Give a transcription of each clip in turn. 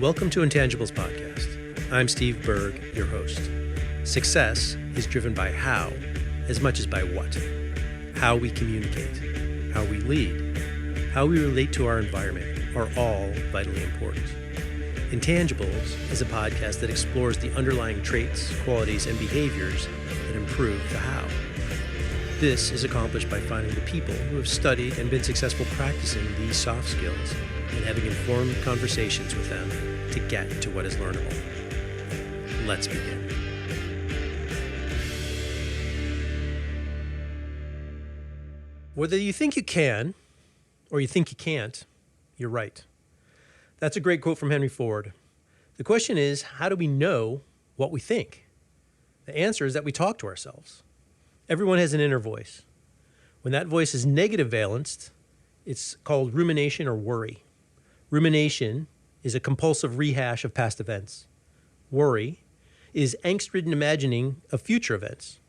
Welcome to Intangibles podcast. I'm Steve Berg, your host. Success is driven by how as much as by what. How we communicate, how we lead, how we relate to our environment are all vitally important. Intangibles is a podcast that explores the underlying traits, qualities, and behaviors that improve the how. This is accomplished by finding the people who have studied and been successful practicing these soft skills and having informed conversations with them to get to what is learnable. Let's begin. Whether you think you can or you think you can't, you're right. That's a great quote from Henry Ford. The question is, how do we know what we think? The answer is that we talk to ourselves. Everyone has an inner voice. When that voice is negative valenced, it's called rumination or worry. Rumination is a compulsive rehash of past events. Worry is angst-ridden imagining of future events.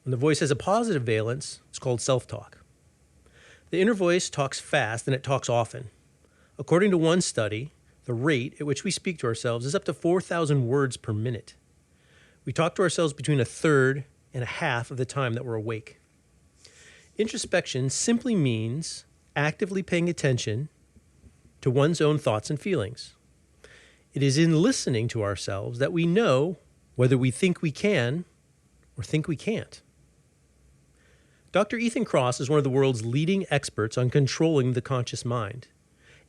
When the voice has a positive valence, it's called self-talk. The inner voice talks fast and it talks often. According to one study, the rate at which we speak to ourselves is up to 4,000 words per minute. We talk to ourselves between a third and a half of the time that we're awake. Introspection simply means actively paying attention to one's own thoughts and feelings. It is in listening to ourselves that we know whether we think we can or think we can't. Dr. Ethan Kross is one of the world's leading experts on controlling the conscious mind.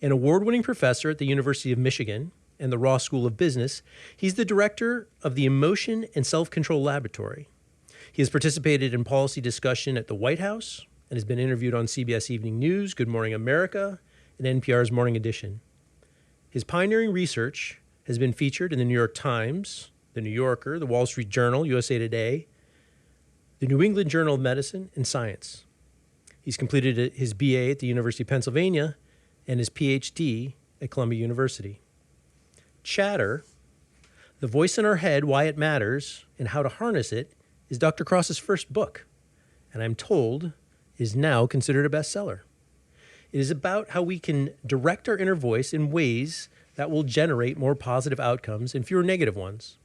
An award-winning professor at the University of Michigan and the Ross School of Business, he's the director of the Emotion and Self-Control Laboratory. He has participated in policy discussion at the White House and has been interviewed on CBS Evening News, Good Morning America, and NPR's Morning Edition. His pioneering research has been featured in the New York Times, the New Yorker, the Wall Street Journal, USA Today, the New England Journal of Medicine, and Science. He's completed his BA at the University of Pennsylvania and his Ph.D. at Columbia University. Chatter, The Voice in Our Head, Why It Matters, and How to Harness It, is Dr. Kross's first book, and I'm told is now considered a bestseller. It is about how we can direct our inner voice in ways that will generate more positive outcomes and fewer negative ones.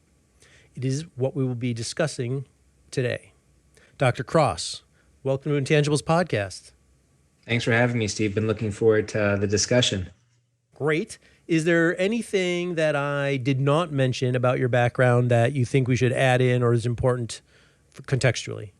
It is what we will be discussing today. Dr. Kross, welcome to Intangibles podcast. Thanks for having me, Steve. Been looking forward to the discussion. Great. Is there anything that I did not mention about your background that you think we should add in or is important contextually?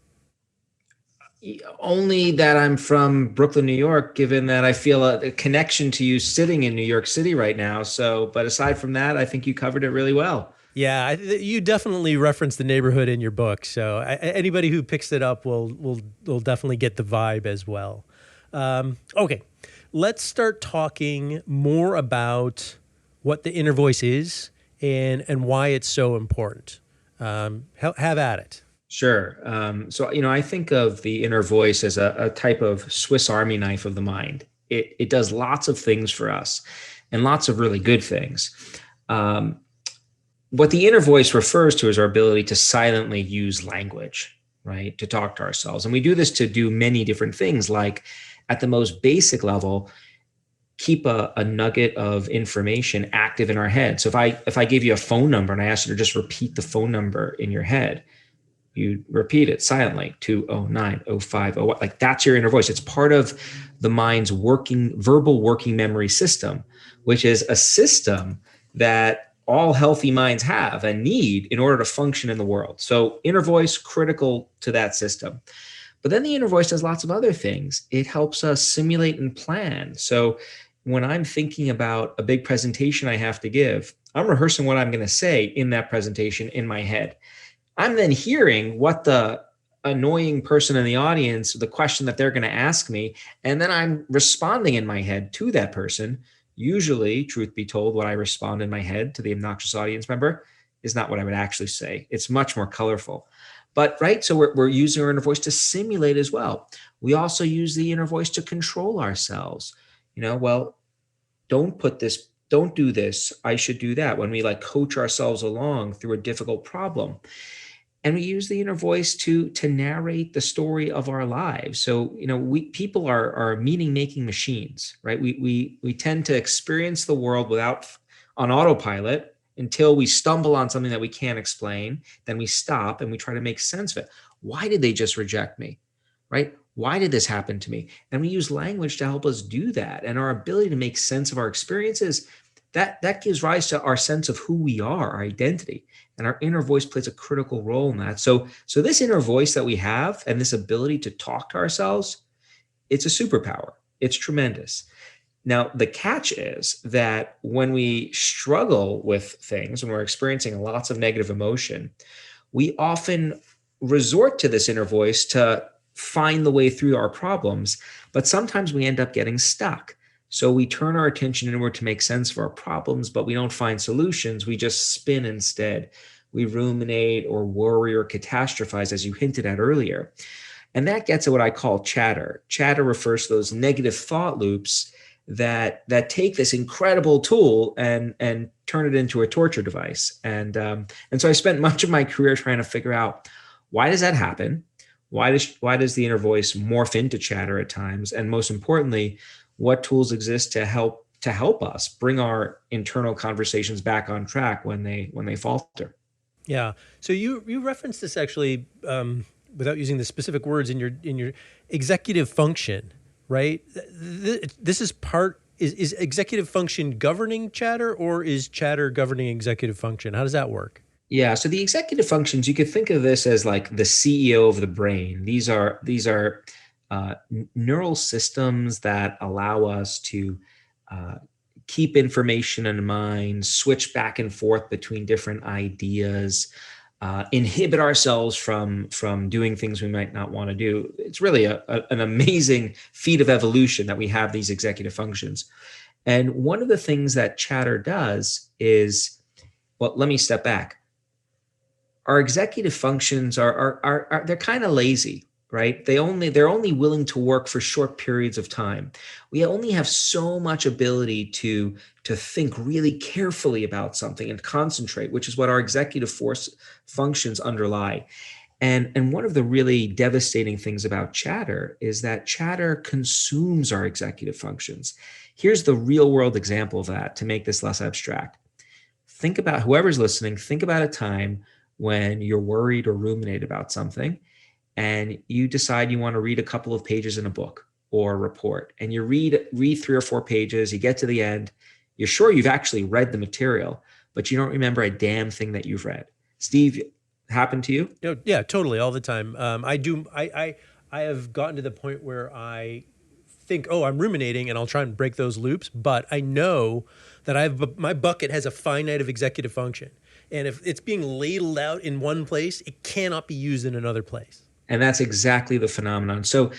Only that I'm from Brooklyn, New York, given that I feel a connection to you sitting in New York City right now. But aside from that, I think you covered it really well. Yeah, you definitely reference the neighborhood in your book. So anybody who picks it up will definitely get the vibe as well. Okay, let's start talking more about what the inner voice is and why it's so important. Have at it. Sure. I think of the inner voice as a type of Swiss Army knife of the mind. It does lots of things for us and lots of really good things. What the inner voice refers to is our ability to silently use language, right? To talk to ourselves. And we do this to do many different things, like at the most basic level, keep a nugget of information active in our head. So if I gave you a phone number and I asked you to just repeat the phone number in your head, you repeat it silently, 209-0501. Like that's your inner voice. It's part of the mind's verbal working memory system, which is a system that all healthy minds have and need in order to function in the world. So inner voice, critical to that system. But then the inner voice does lots of other things. It helps us simulate and plan. So when I'm thinking about a big presentation I have to give, I'm rehearsing what I'm going to say in that presentation in my head. I'm then hearing what the annoying person in the audience, the question that they're going to ask me, and then I'm responding in my head to that person. Usually, truth be told, what I respond in my head to the obnoxious audience member is not what I would actually say. It's much more colorful. But right, so we're using our inner voice to simulate as well. We also use the inner voice to control ourselves. Don't do this, I should do that, when we coach ourselves along through a difficult problem. And we use the inner voice to narrate the story of our lives. So, people are meaning-making machines, right? We tend to experience the world without on autopilot until we stumble on something that we can't explain. Then we stop and we try to make sense of it. Why did they just reject me? Right? Why did this happen to me? And we use language to help us do that. And our ability to make sense of our experiences, that gives rise to our sense of who we are, our identity. And our inner voice plays a critical role in that. So this inner voice that we have and this ability to talk to ourselves, it's a superpower. It's tremendous. Now, the catch is that when we struggle with things, when we're experiencing lots of negative emotion, we often resort to this inner voice to find the way through our problems, but sometimes we end up getting stuck. So we turn our attention inward to make sense of our problems, but we don't find solutions. We just spin instead. We ruminate or worry or catastrophize, as you hinted at earlier. And that gets at what I call chatter. Chatter refers to those negative thought loops that take this incredible tool and turn it into a torture device. And so I spent much of my career trying to figure out, why does that happen? Why does the inner voice morph into chatter at times? And most importantly, what tools exist to help us bring our internal conversations back on track when they falter? Yeah. So you referenced this actually without using the specific words in your executive function, right? This is is executive function governing chatter, or is chatter governing executive function? How does that work? Yeah. So the executive functions, you could think of this as like the CEO of the brain. These are neural systems that allow us to keep information in mind, switch back and forth between different ideas, inhibit ourselves from doing things we might not want to do. It's really an amazing feat of evolution that we have these executive functions. And one of the things that chatter does is, well, let me step back. Our executive functions are they're kind of lazy, right? They're only willing to work for short periods of time. We only have so much ability to think really carefully about something and concentrate, which is what our executive force functions underlie. And one of the really devastating things about chatter is that chatter consumes our executive functions. Here's the real world example of that to make this less abstract. Think about, whoever's listening, think about a time when you're worried or ruminate about something, and you decide you want to read a couple of pages in a book or a report, and you read 3 or 4 pages, you get to the end, you're sure you've actually read the material, but you don't remember a damn thing that you've read. Steve, happened to you? Yeah, totally, all the time. I have gotten to the point where I think, oh, I'm ruminating, and I'll try and break those loops, but I know that my bucket has a finite of executive function. And if it's being ladled out in one place, it cannot be used in another place. And that's exactly the phenomenon. So,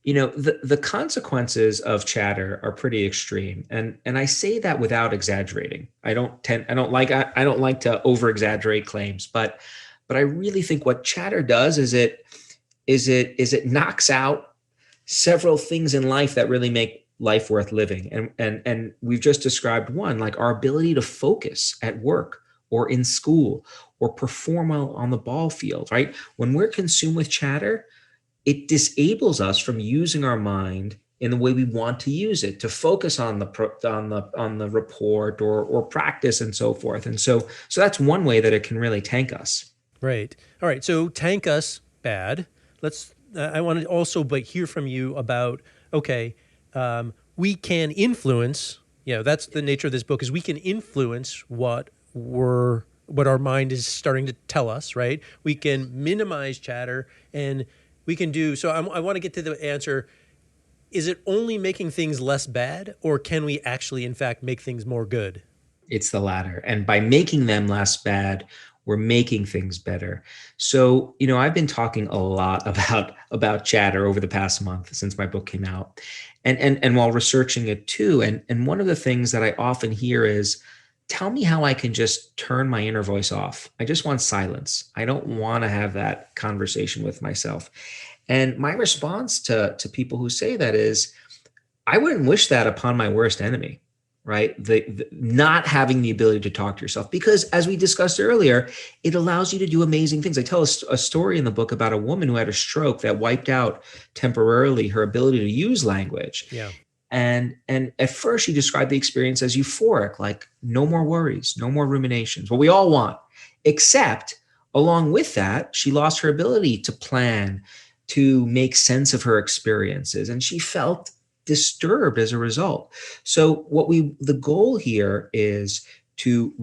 the consequences of chatter are pretty extreme. And I say that without exaggerating. I don't like to over exaggerate claims, but I really think what chatter does is it knocks out several things in life that really make life worth living. And we've just described one, like our ability to focus at work or in school or perform well on the ball field, right? When we're consumed with chatter, it disables us from using our mind in the way we want to use it, to focus on the report or practice and so forth. And so that's one way that it can really tank us. Right. All right. So tank us, bad. I want to also hear from you about, okay, we can influence, that's the nature of this book, is we can influence what our mind is starting to tell us, right? We can minimize chatter, and we can do, so I want to get to the answer, is it only making things less bad, or can we actually, in fact, make things more good? It's the latter. And by making them less bad, we're making things better. So, I've been talking a lot about chatter over the past month since my book came out, and while researching it too. And one of the things that I often hear is, tell me how I can just turn my inner voice off. I just want silence. I don't want to have that conversation with myself. And my response to people who say that is, I wouldn't wish that upon my worst enemy, right? The not having the ability to talk to yourself, because as we discussed earlier, it allows you to do amazing things. I tell a story in the book about a woman who had a stroke that wiped out temporarily her ability to use language. Yeah. And at first she described the experience as euphoric, like no more worries, no more ruminations, what we all want. Except along with that, she lost her ability to plan, to make sense of her experiences, and she felt disturbed as a result. So the goal here is to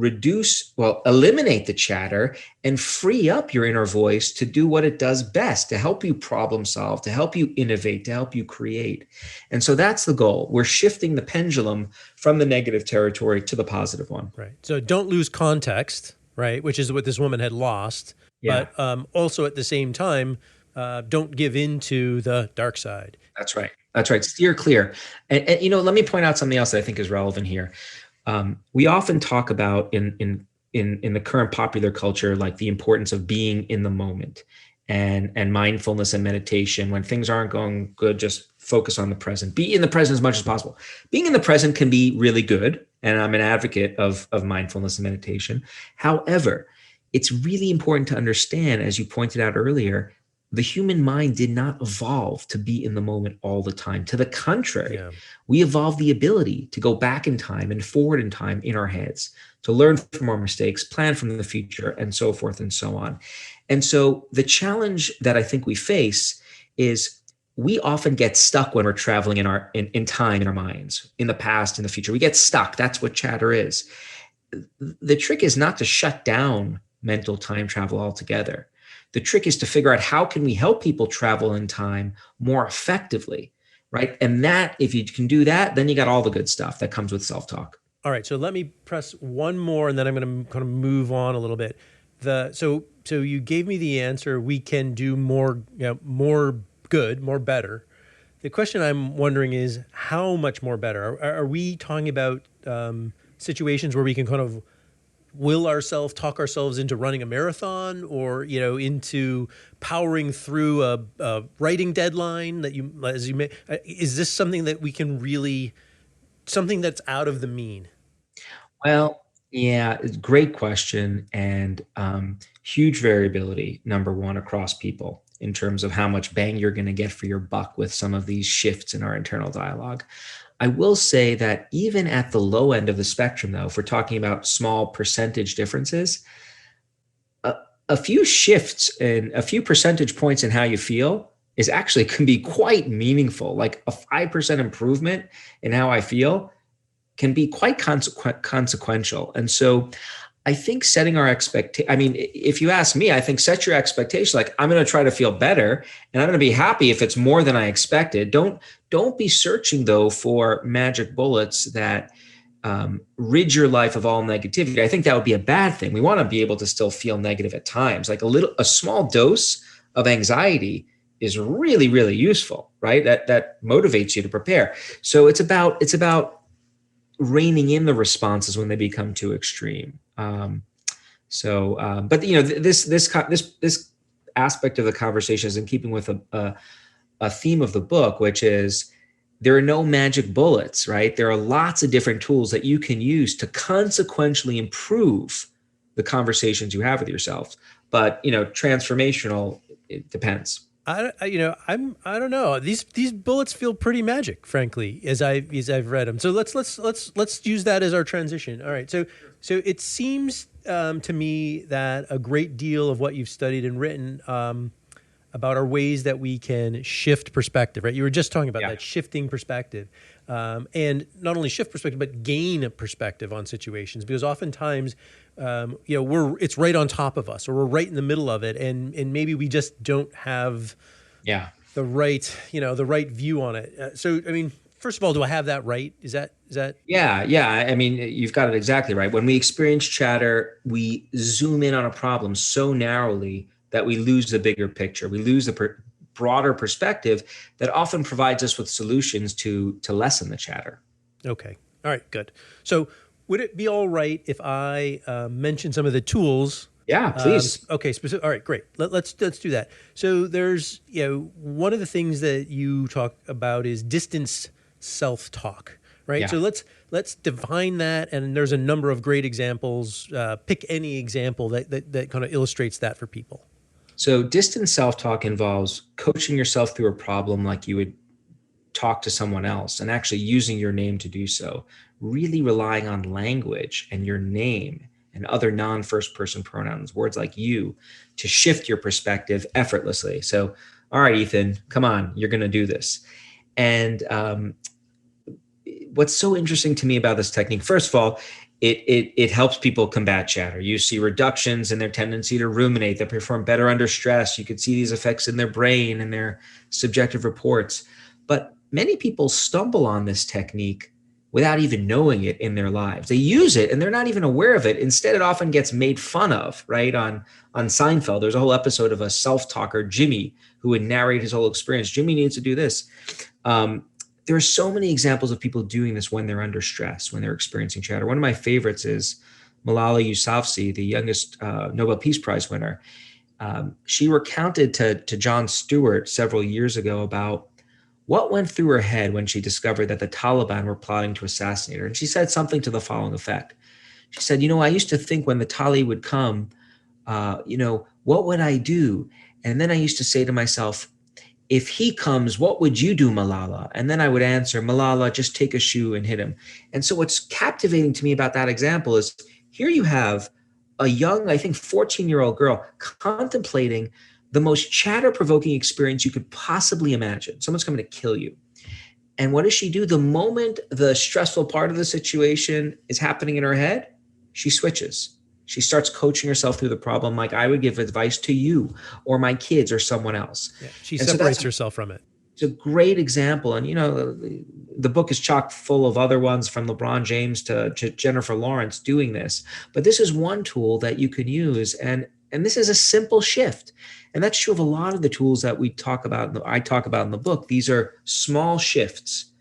eliminate the chatter and free up your inner voice to do what it does best, to help you problem solve, to help you innovate, to help you create. And so that's the goal. We're shifting the pendulum from the negative territory to the positive one. Right. So don't lose context, right? Which is what this woman had lost. Yeah. But also at the same time, don't give in to the dark side. That's right. That's right. Steer clear. And let me point out something else that I think is relevant here. We often talk about in the current popular culture, like the importance of being in the moment and mindfulness and meditation. When things aren't going good, just focus on the present. Be in the present as much as possible. Being in the present can be really good, and I'm an advocate of mindfulness and meditation. However, it's really important to understand, as you pointed out earlier, the human mind did not evolve to be in the moment all the time. To the contrary, we evolved the ability to go back in time and forward in time in our heads, to learn from our mistakes, plan from the future, and so forth and so on. And so the challenge that I think we face is we often get stuck when we're traveling in time in our minds, in the past, in the future. We get stuck. That's what chatter is. The trick is not to shut down mental time travel altogether. The trick is to figure out how can we help people travel in time more effectively, right? And that, if you can do that, then you got all the good stuff that comes with self-talk. All right, so let me press one more, and then I'm going to kind of move on a little bit. So you gave me the answer. We can do more, more good, more better. The question I'm wondering is how much more better? Are we talking about situations where we can kind of talk ourselves into running a marathon, or into powering through a writing deadline is this something that we can really, something that's out of the mean? Well, yeah, great question. And huge variability, number one, across people in terms of how much bang you're going to get for your buck with some of these shifts in our internal dialogue. I will say that even at the low end of the spectrum, though, if we're talking about small percentage differences, a few shifts and a few percentage points in how you feel can be quite meaningful. Like a 5% improvement in how I feel can be quite consequential. And so I think setting our if you ask me, I think set your expectation. Like, I'm going to try to feel better, and I'm going to be happy if it's more than I expected. Don't be searching though for magic bullets that rid your life of all negativity. I think that would be a bad thing. We want to be able to still feel negative at times. Like a small dose of anxiety is really, really useful, right? That motivates you to prepare. So it's about reining in the responses when they become too extreme. But this aspect of the conversation is in keeping with a theme of the book, which is there are no magic bullets, right? There are lots of different tools that you can use to consequentially improve the conversations you have with yourself. But transformational, it depends. I don't know. These bullets feel pretty magic, frankly, as I've read them. So let's use that as our transition. All right. So it seems to me that a great deal of what you've studied and written about are ways that we can shift perspective, right? You were just talking about that shifting perspective, and not only shift perspective, but gain a perspective on situations, because oftentimes, it's right on top of us, or we're right in the middle of it, and maybe we just don't have the right view on it. So, I mean, first of all, do I have that right? Is that? Yeah. I mean, you've got it exactly right. When we experience chatter, we zoom in on a problem so narrowly that we lose the bigger picture. We lose the broader perspective that often provides us with solutions to lessen the chatter. Okay. All right, good. So would it be all right if I mention some of the tools? Yeah, please. Okay, specific. All right, great. Let's do that. So there's, one of the things that you talk about is distance self-talk, right? Yeah. So let's define that, and there's a number of great examples. Pick any example that kind of illustrates that for people. So distance self-talk involves coaching yourself through a problem like you would talk to someone else and actually using your name to do so, really relying on language and your name and other non-first person pronouns, words like you, to shift your perspective effortlessly. So, all right, Ethan, come on, you're going to do this. And what's so interesting to me about this technique, first of all, it helps people combat chatter. You see reductions in their tendency to ruminate. They perform better under stress. You could see these effects in their brain and their subjective reports. But many people stumble on this technique without even knowing it in their lives. They use it and they're not even aware of it. Instead, it often gets made fun of, right? On Seinfeld, there's a whole episode of a self-talker, Jimmy, who would narrate his whole experience. Jimmy needs to do this. There are so many examples of people doing this when they're under stress, when they're experiencing chatter. One of my favorites is Malala Yousafzai, the youngest Nobel Peace Prize winner. She recounted to Jon Stewart several years ago about what went through her head when she discovered that the Taliban were plotting to assassinate her. And she said something to the following effect. She said, I used to think when the Tali would come, what would I do? And then I used to say to myself, if he comes, what would you do, Malala? And then I would answer, Malala, just take a shoe and hit him. And so what's captivating to me about that example is here you have a young, I think 14-year-old girl contemplating the most chatter-provoking experience you could possibly imagine. Someone's coming to kill you. And what does she do? The moment the stressful part of the situation is happening in her head, she switches. She starts coaching herself through the problem like I would give advice to you or my kids or someone else. Yeah, she separates herself from it. It's a great example. And, the book is chock full of other ones from LeBron James to Jennifer Lawrence doing this. But this is one tool that you can use. And this is a simple shift. And that's true of a lot of the tools that I talk about in the book. These are small shifts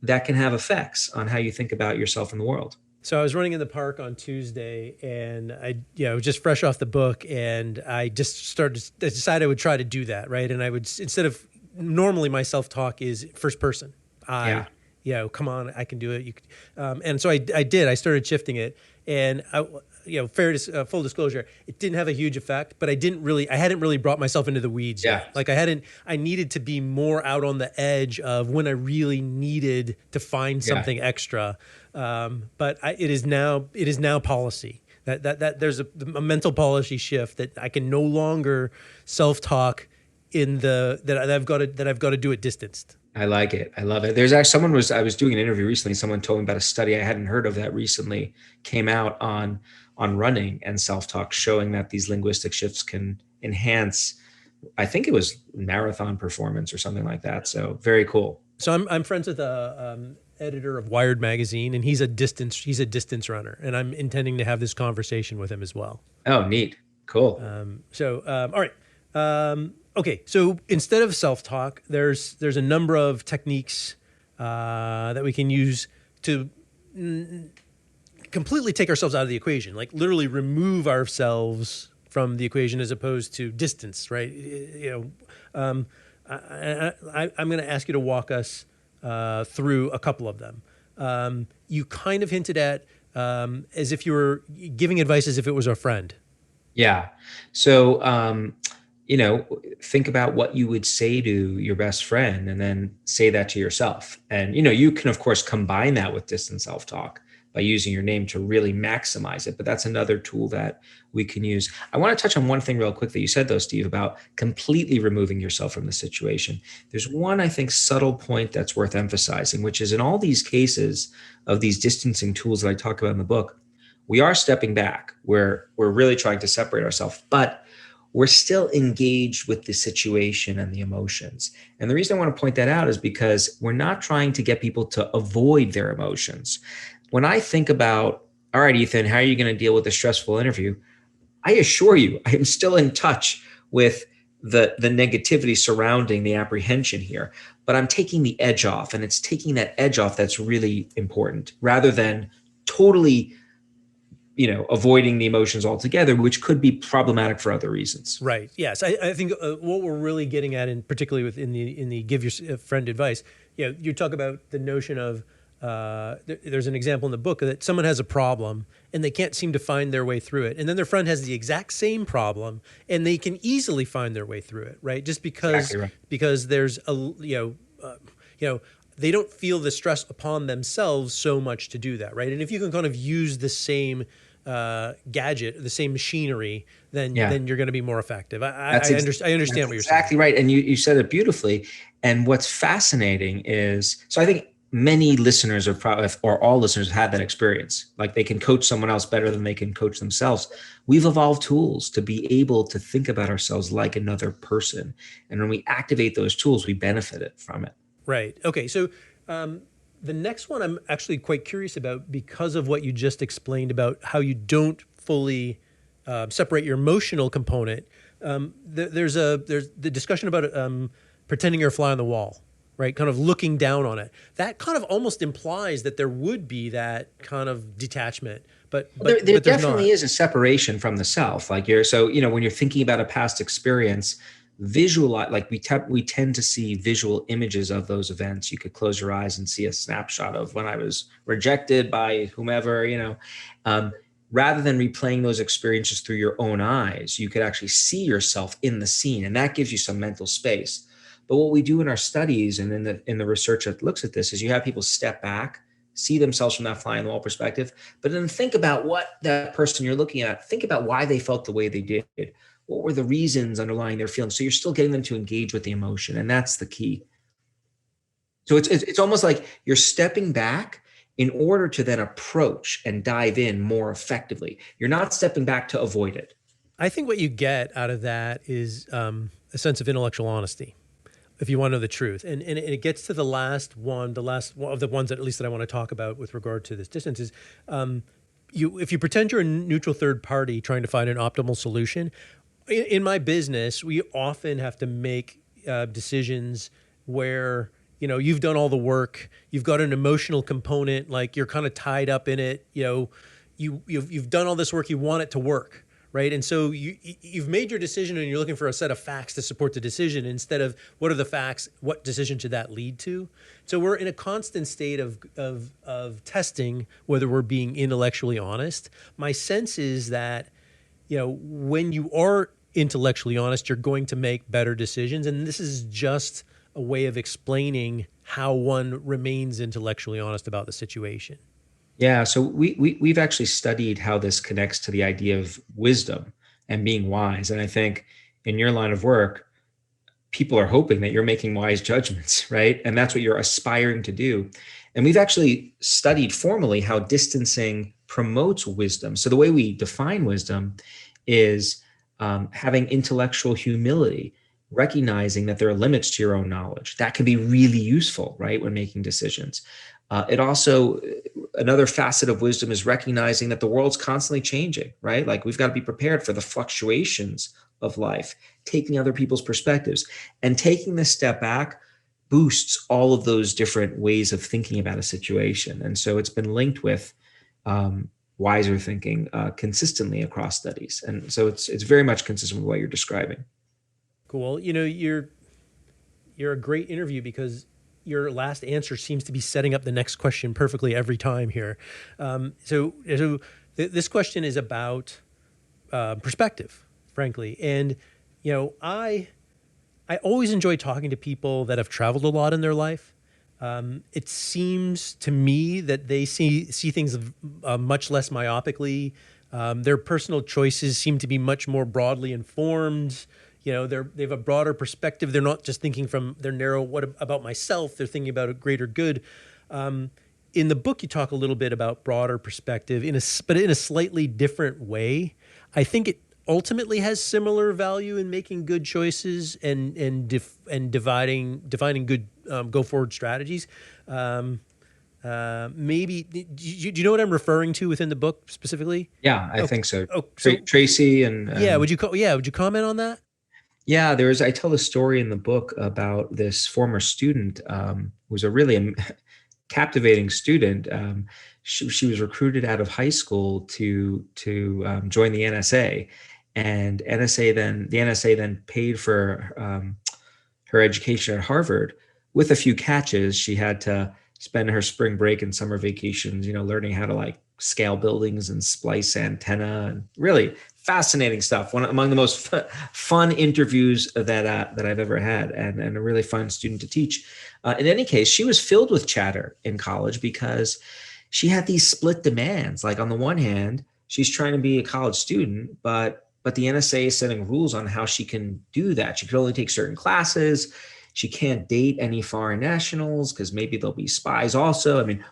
that can have effects on how you think about yourself in the world. So I was running in the park on Tuesday, and I was just fresh off the book, and I just decided I would try to do that, right? And I would, instead of, normally my self-talk is first person. Come on, I can do it. And so I did. I started shifting it, and full disclosure, it didn't have a huge effect, but I hadn't really brought myself into the weeds yet. Like I needed to be more out on the edge of when I really needed to find something extra. But it is now policy that there's a mental policy shift that I can no longer self-talk that I've got to do it distanced. I like it. I love it. There's actually I was doing an interview recently. Someone told me about a study I hadn't heard of that recently came out on running and self-talk, showing that these linguistic shifts can enhance, I think it was marathon performance or something like that. So very cool. So I'm friends with a editor of Wired magazine, and he's a distance runner, and I'm intending to have this conversation with him as well. Oh, neat. Cool. All right. Okay, so instead of self-talk, there's a number of techniques that we can use to completely take ourselves out of the equation, like literally remove ourselves from the equation as opposed to distance, right? I'm going to ask you to walk us through a couple of them. You kind of hinted at as if you were giving advice as if it was a friend. Yeah. So, think about what you would say to your best friend and then say that to yourself. And, you can, of course, combine that with distant self-talk by using your name to really maximize it. But that's another tool that we can use. I want to touch on one thing real quick that you said, though, Steve, about completely removing yourself from the situation. There's one, I think, subtle point that's worth emphasizing, which is in all these cases of these distancing tools that I talk about in the book, we are stepping back. We're really trying to separate ourselves, but we're still engaged with the situation and the emotions. And the reason I want to point that out is because we're not trying to get people to avoid their emotions. When I think about, all right, Ethan, how are you going to deal with a stressful interview? I assure you, I am still in touch with the negativity surrounding the apprehension here, but I'm taking the edge off, and it's taking that edge off that's really important rather than totally avoiding the emotions altogether, which could be problematic for other reasons. Right. Yes. I think what we're really getting at, and particularly within the give your friend advice, you talk about the notion of there's an example in the book that someone has a problem and they can't seem to find their way through it, and then their friend has the exact same problem and they can easily find their way through it. Right. Just because Exactly right. because there's they don't feel the stress upon themselves so much to do that, right? And if you can kind of use the same gadget, the same machinery, Yeah. then you're going to be more effective. That's I that's understand what you're saying. exactly right. And you said it beautifully. And what's fascinating is, so I think many listeners are probably, or all listeners have had that experience. Like they can coach someone else better than they can coach themselves. We've evolved tools to be able to think about ourselves like another person. And when we activate those tools, we benefit it from it. Right. Okay. So the next one I'm actually quite curious about because of what you just explained about how you don't fully separate your emotional component. There's the discussion about pretending you're a fly on the wall, right? Kind of looking down on it. That kind of almost implies that there would be that kind of detachment, but There there's not. definitely is a separation from the self. Like when you're thinking about a past experience, visualize, like we tend to see visual images of those events. You could close your eyes and see a snapshot of when I was rejected by whomever, rather than replaying those experiences through your own eyes, you could actually see yourself in the scene, and that gives you some mental space. But what we do in our studies and in the research that looks at this is you have people step back, see themselves from that fly on the wall perspective, but then think about what that person you're looking at, think about why they felt the way they did. What were the reasons underlying their feelings? So you're still getting them to engage with the emotion, and that's the key. So it's almost like you're stepping back in order to then approach and dive in more effectively. You're not stepping back to avoid it. I think what you get out of that is a sense of intellectual honesty, if you want to know the truth. And it gets to the last one of the ones that at least that I want to talk about with regard to this distance is if you pretend you're a neutral third party trying to find an optimal solution, in my business, we often have to make decisions where, you've done all the work, you've got an emotional component, like you're kind of tied up in it, you've done all this work, you want it to work. Right. And so you've made your decision and you're looking for a set of facts to support the decision instead of what are the facts, what decision should that lead to? So we're in a constant state of testing whether we're being intellectually honest. My sense is that, when you are intellectually honest, you're going to make better decisions. And this is just a way of explaining how one remains intellectually honest about the situation. Yeah, so we've actually studied how this connects to the idea of wisdom and being wise. And I think in your line of work, people are hoping that you're making wise judgments, right? And that's what you're aspiring to do. And we've actually studied formally how distancing promotes wisdom. So the way we define wisdom is having intellectual humility, recognizing that there are limits to your own knowledge. That can be really useful, right, when making decisions. It also, another facet of wisdom is recognizing that the world's constantly changing, right? Like we've got to be prepared for the fluctuations of life, taking other people's perspectives, and taking this step back boosts all of those different ways of thinking about a situation. And so it's been linked with wiser thinking consistently across studies. And so it's very much consistent with what you're describing. Cool. You're a great interview because your last answer seems to be setting up the next question perfectly every time here. So this question is about perspective, frankly. And, I always enjoy talking to people that have traveled a lot in their life. It seems to me that they see things much less myopically. Their personal choices seem to be much more broadly informed. They have a broader perspective. They're not just thinking from their narrow, what about myself? They're thinking about a greater good. In the book, you talk a little bit about broader perspective, but in a slightly different way. I think it ultimately has similar value in making good choices and defining good go forward strategies. Maybe do you know what I'm referring to within the book specifically? Yeah, I think so. So Tracy and yeah, would you comment on that? Yeah, I tell a story in the book about this former student who was a really captivating student. She was recruited out of high school to join the NSA, and the NSA then paid for her education at Harvard with a few catches. She had to spend her spring break and summer vacations, learning how to like scale buildings and splice antenna, and really fascinating stuff. One among the most fun interviews that I've ever had, and a really fun student to teach. In any case, she was filled with chatter in college because she had these split demands. Like on the one hand, she's trying to be a college student, but the NSA is setting rules on how she can do that. She can only take certain classes. She can't date any foreign nationals because maybe they'll be spies also. I mean,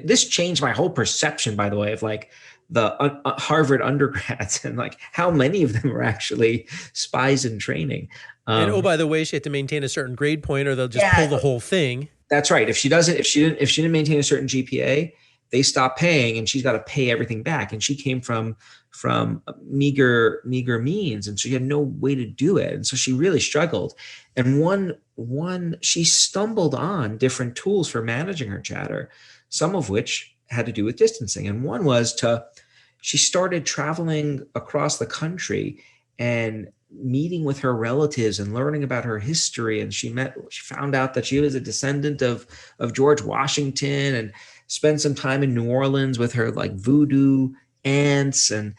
this changed my whole perception, by the way, of like the Harvard undergrads and like how many of them are actually spies in training. And oh, by the way, she had to maintain a certain grade point, or they'll just pull the whole thing. That's right. If she didn't maintain a certain GPA, they stop paying, and she's got to pay everything back. And she came from meager means, and so she had no way to do it, and so she really struggled. And she stumbled on different tools for managing her chatter, some of which had to do with distancing. And one was she started traveling across the country and meeting with her relatives and learning about her history. And she found out that she was a descendant of George Washington, and spent some time in New Orleans with her like voodoo aunts, and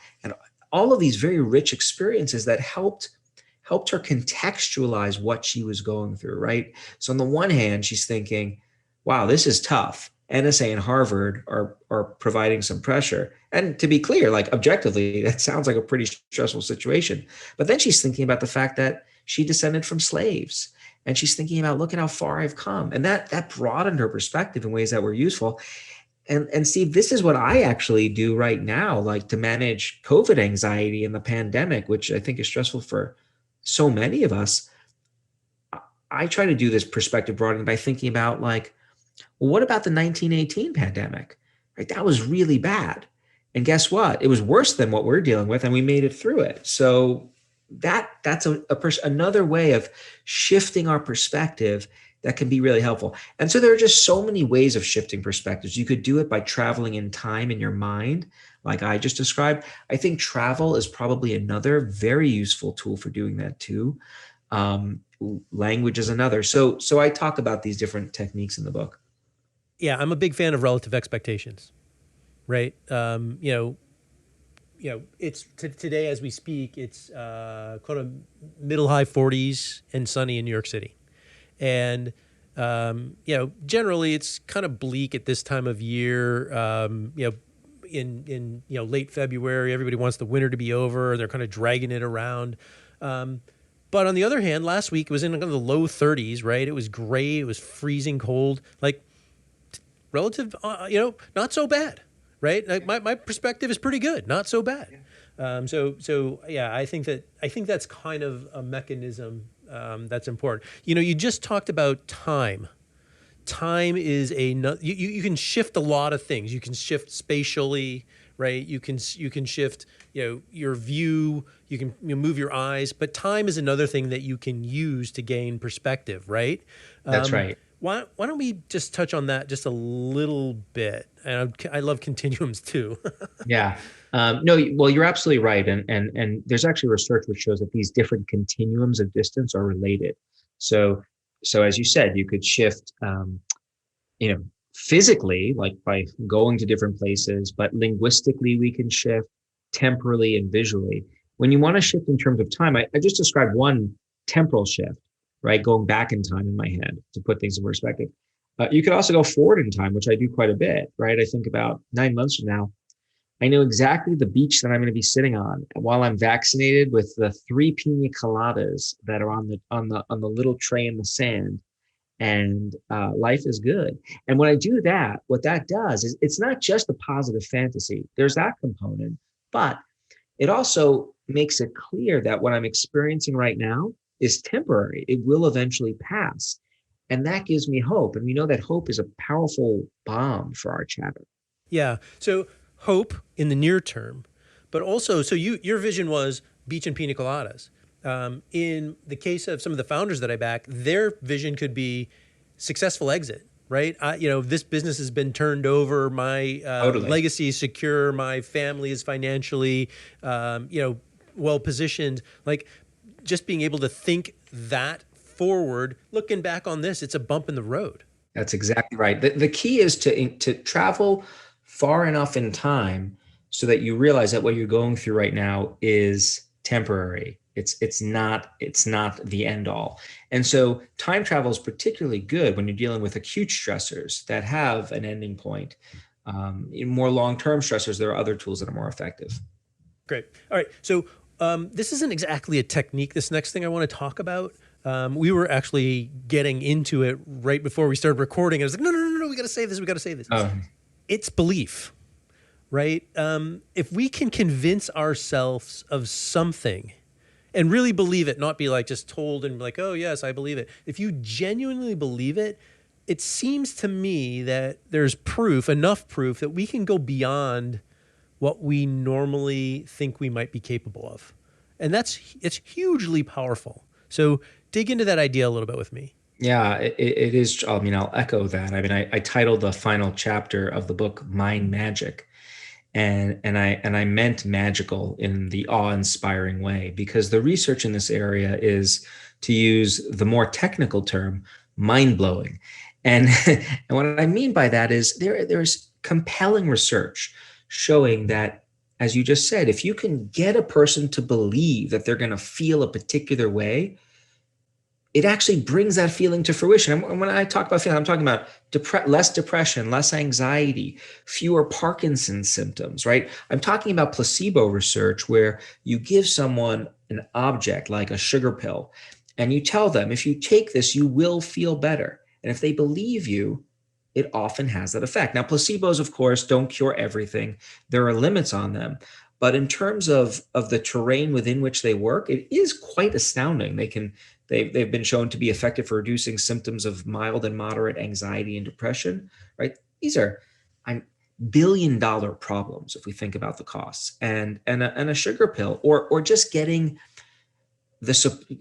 all of these very rich experiences that helped her contextualize what she was going through, right? So on the one hand, she's thinking, wow, this is tough. NSA and Harvard are providing some pressure. And to be clear, like objectively, that sounds like a pretty stressful situation. But then she's thinking about the fact that she descended from slaves. And she's thinking about, look at how far I've come. And that broadened her perspective in ways that were useful. And Steve, this is what I actually do right now, like to manage COVID anxiety and the pandemic, which I think is stressful for so many of us. I try to do this perspective broadening by thinking about like, well, what about the 1918 pandemic? Right? That was really bad. And guess what? It was worse than what we're dealing with, and we made it through it. So that's another way of shifting our perspective that can be really helpful. And so there are just so many ways of shifting perspectives. You could do it by traveling in time in your mind, like I just described. I think travel is probably another very useful tool for doing that too. Language is another. So I talk about these different techniques in the book. Yeah, I'm a big fan of relative expectations, right? It's today as we speak, it's kind of middle high 40s and sunny in New York City. And, generally it's kind of bleak at this time of year. In late February, everybody wants the winter to be over. They're kind of dragging it around. But on the other hand, last week it was in kind of the low 30s, right? It was gray. It was freezing cold, like relative, not so bad. Right, like my perspective is pretty good, not so bad. Yeah. I think that's kind of a mechanism that's important. You just talked about time. Time is you can shift a lot of things. You can shift spatially, right? You can shift your view. You can move your eyes, but time is another thing that you can use to gain perspective, right? That's right. Why don't we just touch on that just a little bit? And I love continuums too. Yeah. No, well, you're absolutely right. And there's actually research which shows that these different continuums of distance are related. So as you said, you could shift, physically, like by going to different places, but linguistically we can shift temporally and visually. When you want to shift in terms of time, I just described one temporal shift, right? Going back in time in my head to put things in perspective. You could also go forward in time, which I do quite a bit, right? I think about 9 months from now, I know exactly the beach that I'm going to be sitting on while I'm vaccinated with the 3 pina coladas that are on the little tray in the sand, and life is good. And when I do that, what that does is it's not just a positive fantasy. There's that component, but it also makes it clear that what I'm experiencing right now is temporary. It will eventually pass. And that gives me hope. And we know that hope is a powerful bomb for our chatter. Yeah. So hope in the near term, but also, so your vision was beach and pina coladas. In the case of some of the founders that I back, their vision could be successful exit, right? This business has been turned over. My Totally. Legacy is secure. My family is financially, well positioned. Like just being able to think that forward, looking back on this, it's a bump in the road. That's exactly right. The key is to travel far enough in time so that you realize that what you're going through right now is temporary. It's not the end all. And so time travel is particularly good when you're dealing with acute stressors that have an ending point. In more long-term stressors, there are other tools that are more effective. Great. All right. So this isn't exactly a technique. This next thing I want to talk about, we were actually getting into it right before we started recording. I was like, no, we got to save this. We got to save this. It's belief, right? If we can convince ourselves of something and really believe it, not be like just told and like, oh, yes, I believe it. If you genuinely believe it, it seems to me that there's enough proof that we can go beyond what we normally think we might be capable of. And it's hugely powerful. So dig into that idea a little bit with me. Yeah, it is. I mean, I'll echo that. I mean, I titled the final chapter of the book "Mind Magic," and I meant magical in the awe-inspiring way, because the research in this area is, to use the more technical term, mind-blowing. And and what I mean by that is there's compelling research showing that, as you just said, if you can get a person to believe that they're going to feel a particular way, it actually brings that feeling to fruition. And when I talk about feeling, I'm talking about less depression, less anxiety, fewer Parkinson's symptoms, right? I'm talking about placebo research where you give someone an object like a sugar pill and you tell them, if you take this, you will feel better. And if they believe you, it often has that effect. Now, placebos, of course, don't cure everything. There are limits on them. But in terms of the terrain within which they work, it is quite astounding. They've been shown to be effective for reducing symptoms of mild and moderate anxiety and depression, right? These are billion-dollar problems if we think about the costs. And a sugar pill, or just getting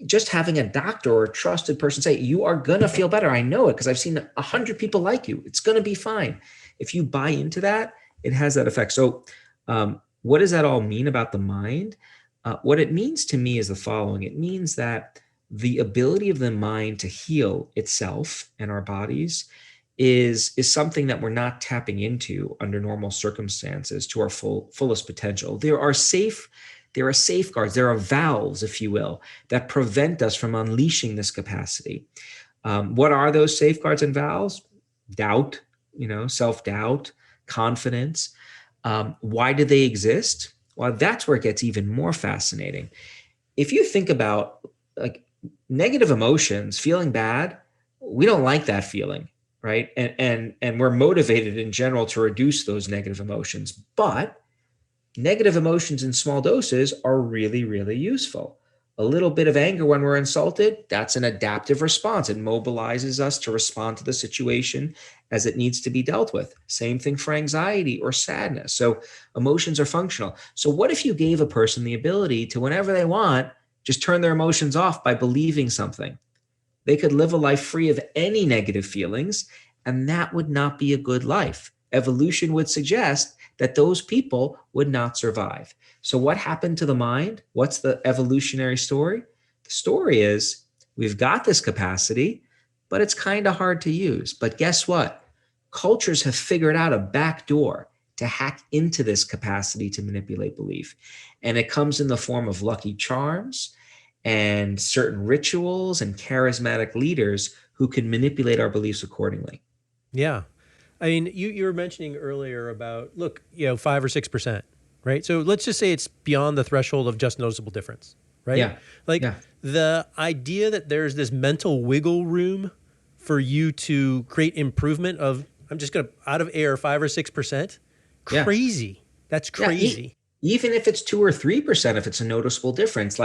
just having a doctor or a trusted person say, you are going to feel better. I know it because I've seen 100 people like you. It's going to be fine. If you buy into that, it has that effect. So what does that all mean about the mind? What it means to me is the following. It means that the ability of the mind to heal itself and our bodies is something that we're not tapping into under normal circumstances to our fullest potential. There are safeguards, there are valves, if you will, that prevent us from unleashing this capacity. What are those safeguards and valves? Doubt, self-doubt, confidence. Why do they exist? Well, that's where it gets even more fascinating. If you think about like negative emotions, feeling bad, we don't like that feeling, right? And we're motivated in general to reduce those negative emotions. But negative emotions in small doses are really, really useful. A little bit of anger when we're insulted, that's an adaptive response. It mobilizes us to respond to the situation as it needs to be dealt with. Same thing for anxiety or sadness. So emotions are functional. So what if you gave a person the ability to, whenever they want, just turn their emotions off by believing something? They could live a life free of any negative feelings, and that would not be a good life. Evolution would suggest that those people would not survive. So what happened to the mind? What's the evolutionary story? The story is we've got this capacity, but it's kind of hard to use. But guess what? Cultures have figured out a back door to hack into this capacity to manipulate belief. And it comes in the form of lucky charms and certain rituals and charismatic leaders who can manipulate our beliefs accordingly. Yeah. I mean, you were mentioning earlier about, 5 or 6%, right? So let's just say it's beyond the threshold of just noticeable difference, right? Yeah. The idea that there's this mental wiggle room for you to create improvement of, I'm just going to, out of air, 5 or 6%, crazy. Yeah. That's crazy. Yeah. Even if it's 2 or 3%, if it's a noticeable difference,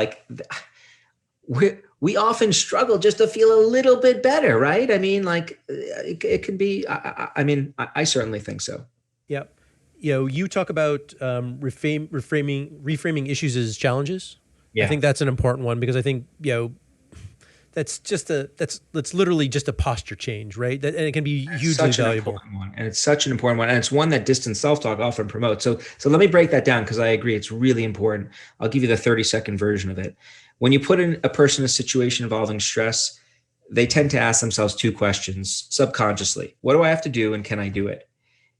we often struggle just to feel a little bit better, right? I mean, it can be, I certainly think so. Yep. You talk about reframing issues as challenges. Yeah. I think that's an important one because I think, that's literally just a posture change, right? And it can be hugely valuable. And it's such an important one. And it's one that distance self-talk often promotes. So let me break that down because I agree. It's really important. I'll give you the 30-second version of it. When you put in a person in a situation involving stress, they tend to ask themselves two questions subconsciously. What do I have to do and can I do it?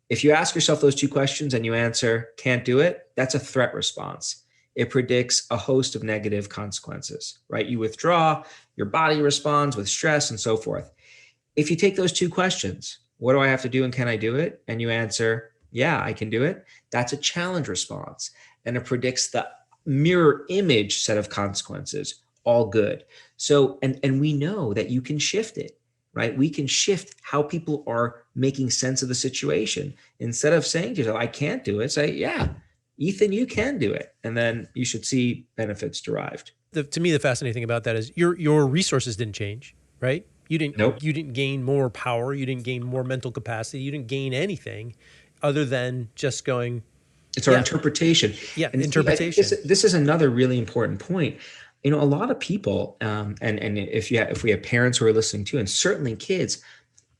If you ask yourself those two questions and you answer, can't do it, that's a threat response. It predicts a host of negative consequences, right? You withdraw, your body responds with stress and so forth. If you take those two questions, what do I have to do and can I do it? And you answer, yeah, I can do it. That's a challenge response. And it predicts the mirror image set of consequences, all good. So, and we know that you can shift it, right? We can shift how people are making sense of the situation. Instead of saying to yourself, I can't do it, say, yeah, Ethan, you can do it. And then you should see benefits derived. To me, the fascinating thing about that is your resources didn't change, right? Nope. You didn't gain more power. You didn't gain more mental capacity. You didn't gain anything other than just going. It's our interpretation. Yeah, and interpretation. This is another really important point. You know, a lot of people, and if we have parents who are listening too, and certainly kids,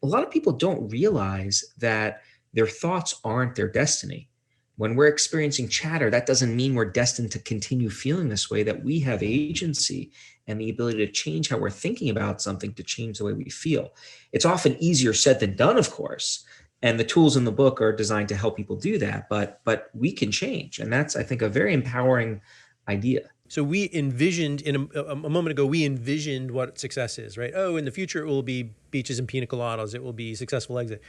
a lot of people don't realize that their thoughts aren't their destiny. When we're experiencing chatter, that doesn't mean we're destined to continue feeling this way, that we have agency and the ability to change how we're thinking about something to change the way we feel. It's often easier said than done, of course. And the tools in the book are designed to help people do that, but we can change. And that's, I think, a very empowering idea. So we envisioned a moment ago, we envisioned what success is, right? Oh, in the future, it will be beaches and pina coladas. It will be successful exit.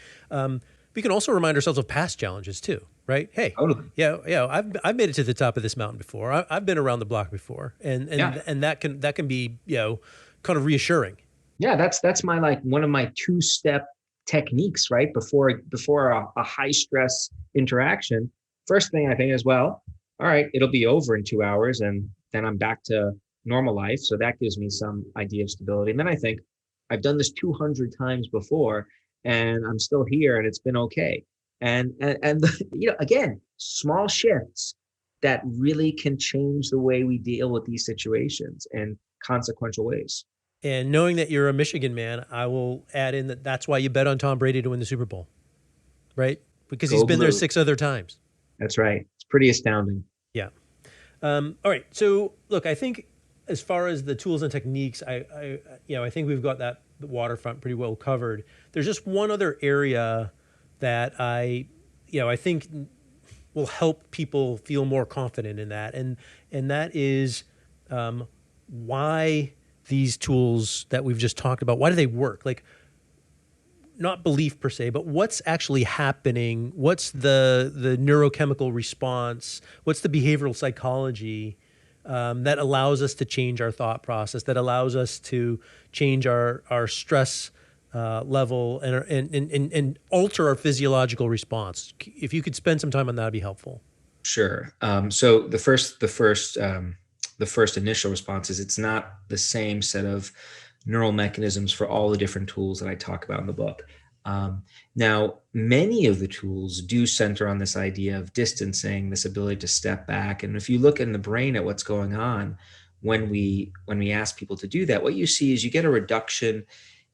We can also remind ourselves of past challenges too, right? Hey, Totally. yeah, I've made it to the top of this mountain before. I've been around the block before, and that can be, kind of reassuring. Yeah, that's my, like, one of my two-step techniques, right? Before a high stress interaction. First thing I think is, well, all right, it'll be over in 2 hours and then I'm back to normal life. So that gives me some idea of stability. And then I think I've done this 200 times before and I'm still here and it's been okay. And again, small shifts that really can change the way we deal with these situations in consequential ways. And knowing that you're a Michigan man, I will add in that that's why you bet on Tom Brady to win the Super Bowl, right? Because he's been there 6 other times. That's right. It's pretty astounding. Yeah. All right. So look, I think as far as the tools and techniques, I think we've got that waterfront pretty well covered. There's just one other area that I think will help people feel more confident in that, and that is why these tools that we've just talked about, why do they work? Like, not belief per se, but what's actually happening? What's the neurochemical response? What's the behavioral psychology that allows us to change our thought process, that allows us to change our stress level and alter our physiological response? If you could spend some time on that, it'd be helpful. Sure. So the first initial response is it's not the same set of neural mechanisms for all the different tools that I talk about in the book. Now, many of the tools do center on this idea of distancing, this ability to step back. And if you look in the brain at what's going on when we ask people to do that, what you see is you get a reduction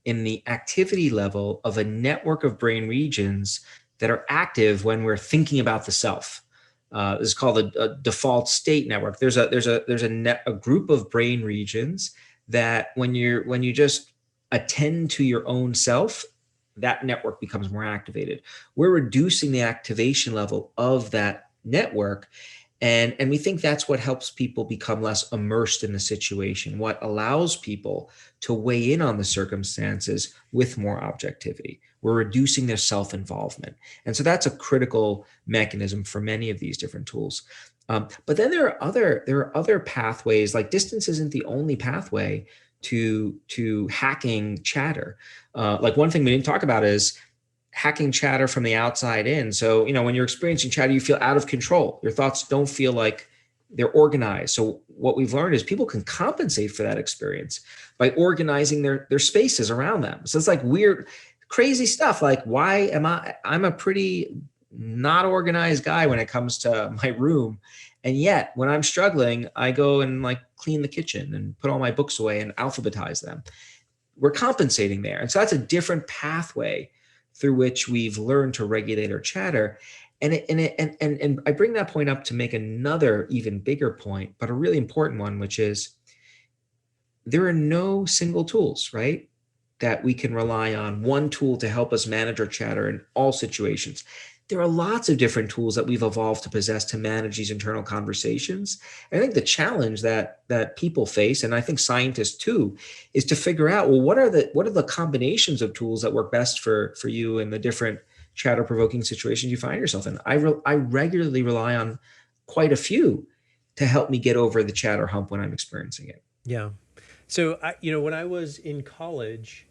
in the activity level of a network of brain regions that are active when we're thinking about the self. This is called a default state network. There's a group of brain regions that when you just attend to your own self, that network becomes more activated. We're reducing the activation level of that network. And we think that's what helps people become less immersed in the situation, what allows people to weigh in on the circumstances with more objectivity. We're reducing their self-involvement. And so that's a critical mechanism for many of these different tools. But then there are other pathways. Like, distance isn't the only pathway to hacking chatter. Like, one thing we didn't talk about is hacking chatter from the outside in. So, when you're experiencing chatter, you feel out of control. Your thoughts don't feel like they're organized. So what we've learned is people can compensate for that experience by organizing their spaces around them. So it's like weird, crazy stuff. Like, I'm a pretty not organized guy when it comes to my room. And yet when I'm struggling, I go and, like, clean the kitchen and put all my books away and alphabetize them. We're compensating there. And so that's a different pathway through which we've learned to regulate our chatter. And I bring that point up to make another even bigger point, but a really important one, which is there are no single tools, right? that we can rely on one tool to help us manage our chatter in all situations. There are lots of different tools that we've evolved to possess to manage these internal conversations. And I think the challenge that people face, and I think scientists too, is to figure out, well, what are the combinations of tools that work best for you in the different chatter provoking situations you find yourself in. I regularly rely on quite a few to help me get over the chatter hump when I'm experiencing it. Yeah. So when I was in college,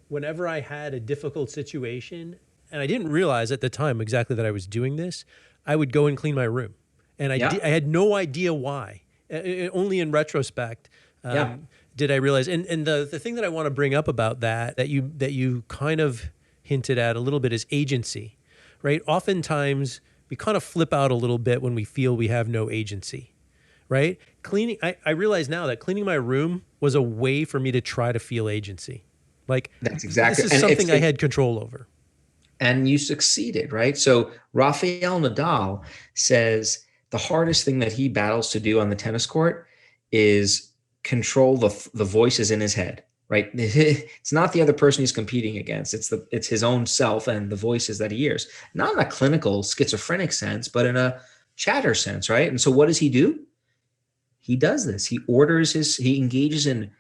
whenever I had a difficult situation, and I didn't realize at the time exactly that I was doing this, I would go and clean my room, and Yeah. I had no idea why. Only in retrospect Yeah. did I realize. And the thing that I want to bring up about that you kind of hinted at a little bit is agency, right? Oftentimes we kind of flip out a little bit when we feel we have no agency. Right? Cleaning, I realize now that cleaning my room was a way for me to try to feel agency. Like, That's this exactly, is and something I had control over. and you succeeded, right? So Rafael Nadal says the hardest thing that he battles to do on the tennis court is control the voices in his head, right? It's not the other person he's competing against. It's his own self and the voices that he hears. Not in a clinical schizophrenic sense, but in a chatter sense, right? And so what does he do? He does this. He engages in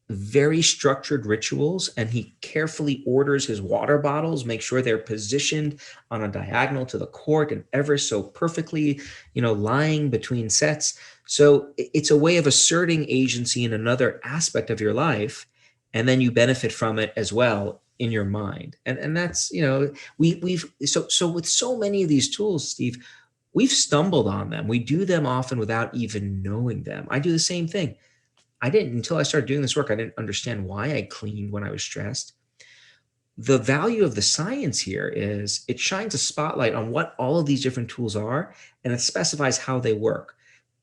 very structured rituals, and he carefully orders his water bottles, make sure they're positioned on a diagonal to the court and ever so perfectly, lying between sets. So it's a way of asserting agency in another aspect of your life, and then you benefit from it as well in your mind. And that's, we've with so many of these tools, Steve, we've stumbled on them. We do them often without even knowing them. I do the same thing. I didn't, until I started doing this work, I didn't understand why I cleaned when I was stressed. The value of the science here is it shines a spotlight on what all of these different tools are, and it specifies how they work.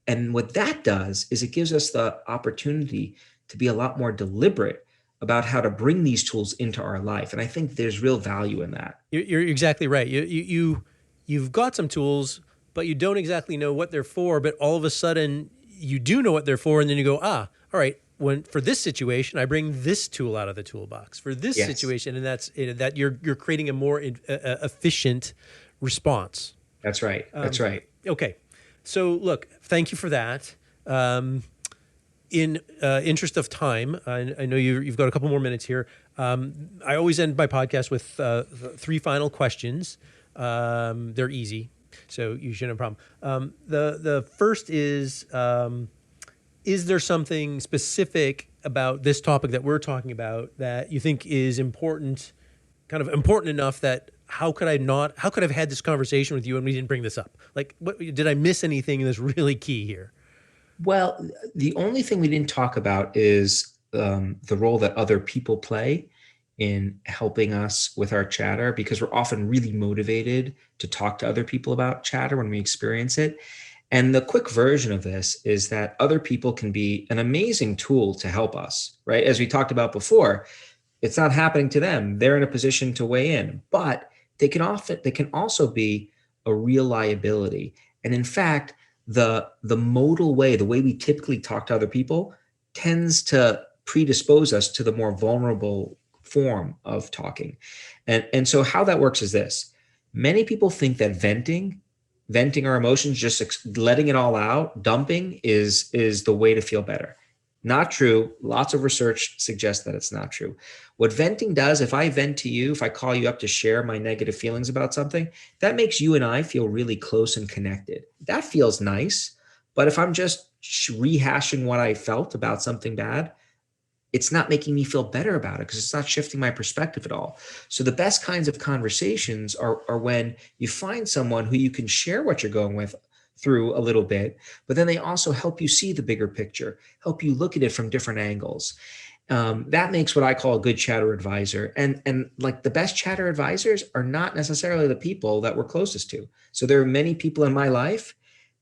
And what that does is it gives us the opportunity to be a lot more deliberate about how to bring these tools into our life. And I think there's real value in that. You're exactly right. You've got some tools, but you don't exactly know what they're for. But all of a sudden, you do know what they're for, and then you go, all right. For this situation, I bring this tool out of the toolbox for this situation, and that's that you're creating a more efficient response. That's right. That's right. Okay, so look, thank you for that. In interest of time, I know you've got a couple more minutes here. I always end my podcast with 3 final questions. They're easy, so you shouldn't have a problem. The first is there something specific about this topic that we're talking about that you think is important, kind of important enough that how could I have had this conversation with you and we didn't bring this up? Like, did I miss anything that's really key here? Well, the only thing we didn't talk about is the role that other people play in helping us with our chatter, because we're often really motivated to talk to other people about chatter when we experience it. And the quick version of this is that other people can be an amazing tool to help us, right? As we talked about before, it's not happening to them. They're in a position to weigh in, but they can also be a real liability. And in fact, the modal way, the way we typically talk to other people tends to predispose us to the more vulnerable form of talking. And so how that works is this. Many people think that venting our emotions, just letting it all out, dumping is the way to feel better. Not true. Lots of research suggests that it's not true. What venting does, if I vent to you, if I call you up to share my negative feelings about something, that makes you and I feel really close and connected. That feels nice. But if I'm just rehashing what I felt about something bad, it's not making me feel better about it because it's not shifting my perspective at all. So the best kinds of conversations are when you find someone who you can share what you're going with through a little bit, but then they also help you see the bigger picture, help you look at it from different angles. That makes what I call a good chatter advisor. And like the best chatter advisors are not necessarily the people that we're closest to. So there are many people in my life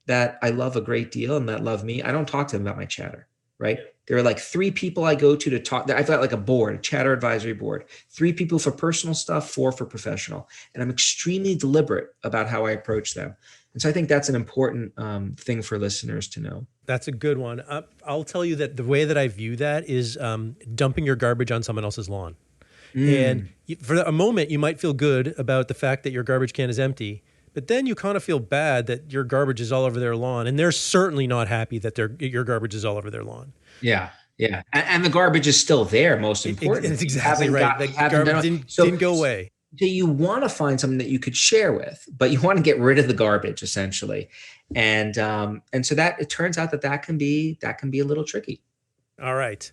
that I love a great deal and that love me. I don't talk to them about my chatter. right? There are like 3 people I go to talk. I've got like a board, a chatter advisory board, 3 people for personal stuff, 4 for professional. And I'm extremely deliberate about how I approach them. And so I think that's an important thing for listeners to know. That's a good one. I'll tell you that the way that I view that is dumping your garbage on someone else's lawn. And for a moment, you might feel good about the fact that your garbage can is empty, but then you kind of feel bad that your garbage is all over their lawn. And they're certainly not happy that your garbage is all over their lawn. Yeah. Yeah. And the garbage is still there, most important. It's exactly right. The garbage didn't go away. So you want to find something that you could share with, but you want to get rid of the garbage essentially. And so that it turns out that can be a little tricky. All right.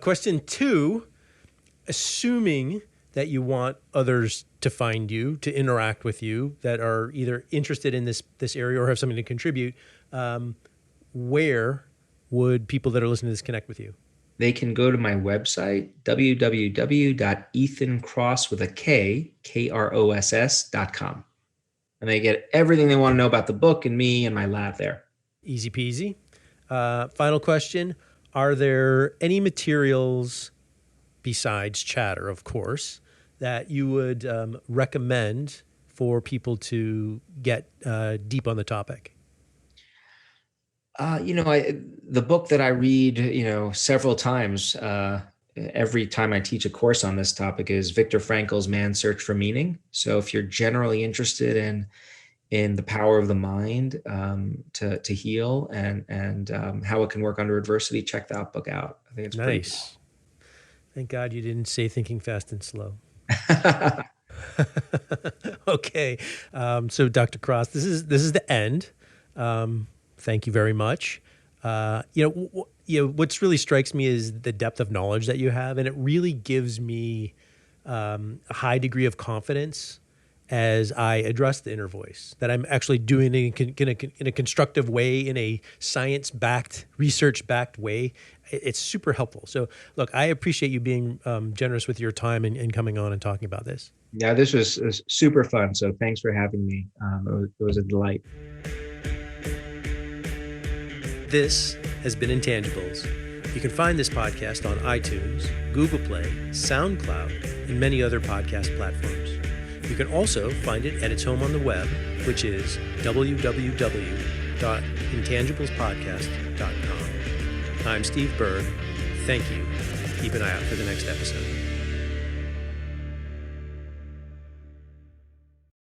Question 2, assuming that you want others to find you, to interact with you, that are either interested in this area or have something to contribute, where would people that are listening to this connect with you? They can go to my website, www.ethankross.com. And they get everything they want to know about the book and me and my lab there. Easy peasy. Final question. Are there any materials besides chatter, of course, that you would recommend for people to get deep on the topic? The book that I read, several times, every time I teach a course on this topic is Viktor Frankl's Man's Search for Meaning. So if you're generally interested in the power of the mind to heal and how it can work under adversity, check that book out. I think it's nice. Pretty cool. Thank God you didn't say Thinking Fast and Slow. Okay. So Dr. Kross, this is the end. Thank you very much. What's really strikes me is the depth of knowledge that you have, and it really gives me a high degree of confidence as I address the inner voice, that I'm actually doing it in a constructive way, in a science-backed, research-backed way. It's super helpful. So, look, I appreciate you being generous with your time and coming on and talking about this. Yeah, this was super fun. So thanks for having me. It was a delight. This has been Intangibles. You can find this podcast on iTunes, Google Play, SoundCloud, and many other podcast platforms. You can also find it at its home on the web, which is www.intangiblespodcast.com. I'm Steve Berg. Thank you. Keep an eye out for the next episode.